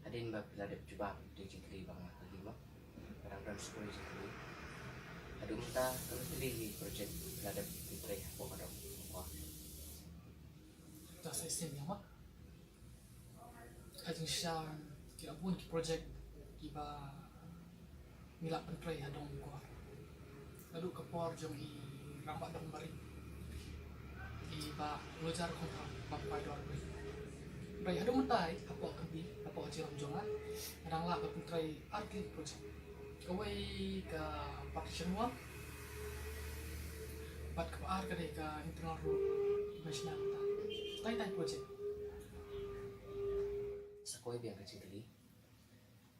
Adin ba pila de coba di jingkri bang lagi mah. Kadang-kadang sekolah jingkri. Adu mata terus di project pila de putre apa kadang. ta sai sen yang mak hajing sha ki abun ki project ki ba milak pentrai hadong ko lalu ke por jong i Rangbahdong bari i ba ngojar ko ta bangpai dor bari bai hadong matai apa kabi apa ajiram jongan adang la ke pentrai arti project kawai ka partition wall bat ke ar ka dei ka internal road national ta tai project Sekolah biang ke jingkri.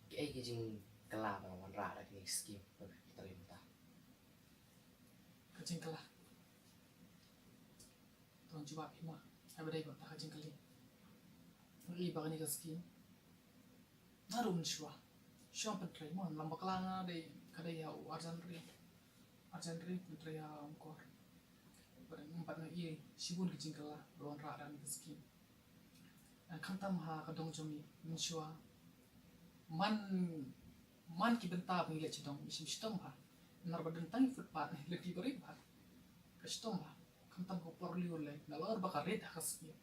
Ki ai ki jing kala bang wan ra lagi skim terima. kajing kalah tuan coba hima ada dai ba ta kajing kali ngi ba ni ka skin narum shwa shom pentrai mon lambak langa dei kadai ya arjan ri pentrai ya UMKOR pada empat na i sibun kajing kalah ron ra dan ka skin kantam ha kadong jomi minshwa man ki benta pengile chidong isim stom ha nar badan tang footpath lebih beri ba kastom ha kantam ko porli ole nalor ba karet ha kasya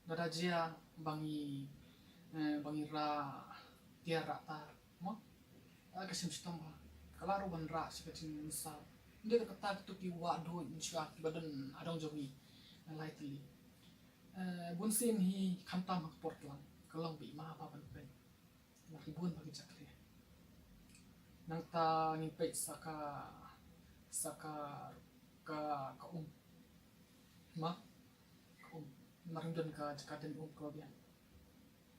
dada jia bangi ra tiara ta mo kasim stom ha kalaro ban ra sikachin misal inde ka ta tu ki wa do insya badan adong jomi lightly bunsin hi kantam ha portlang kalau bi ma apa ban pe nakibun bagi cakri nang ta ngipet saka ka ma ka marindon ka jakaten ko bian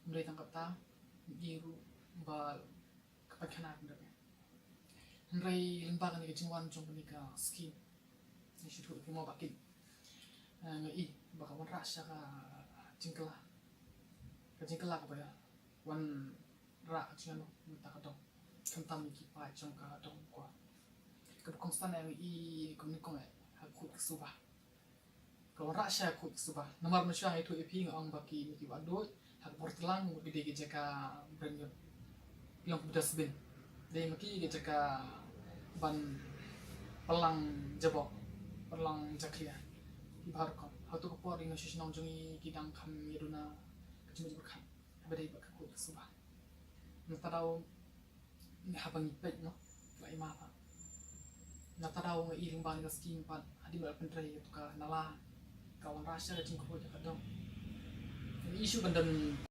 mulai tang kata biru bal kapakana benda ndrai lembaga ni jingwan jong ni ka skin ni shiru ki mo bakin ngai baka wan rasa ka jingkela ka ba wan ra chano ta ka dong kantam ki pa chong ka dong kwa ka konstan yang i kom ni kong ha khu suba ka ra sha khu suba namar ma sha itu epi ngong baki mi ki wado ha portlang mo gede ge jaka brand yang dasbin dei maki ge jaka ban pelang jabok pelang jaklia ki bar ko ha tu ko por ing shish nong jongi ki dang kham yeduna kachim berkhan bedai ba khu suba nataraw ni habang ipet no la ima pa nataraw nga iling bang ga skin pan adi ba pentrai to ka nala kawan rasa jing ko ka dong issue bandan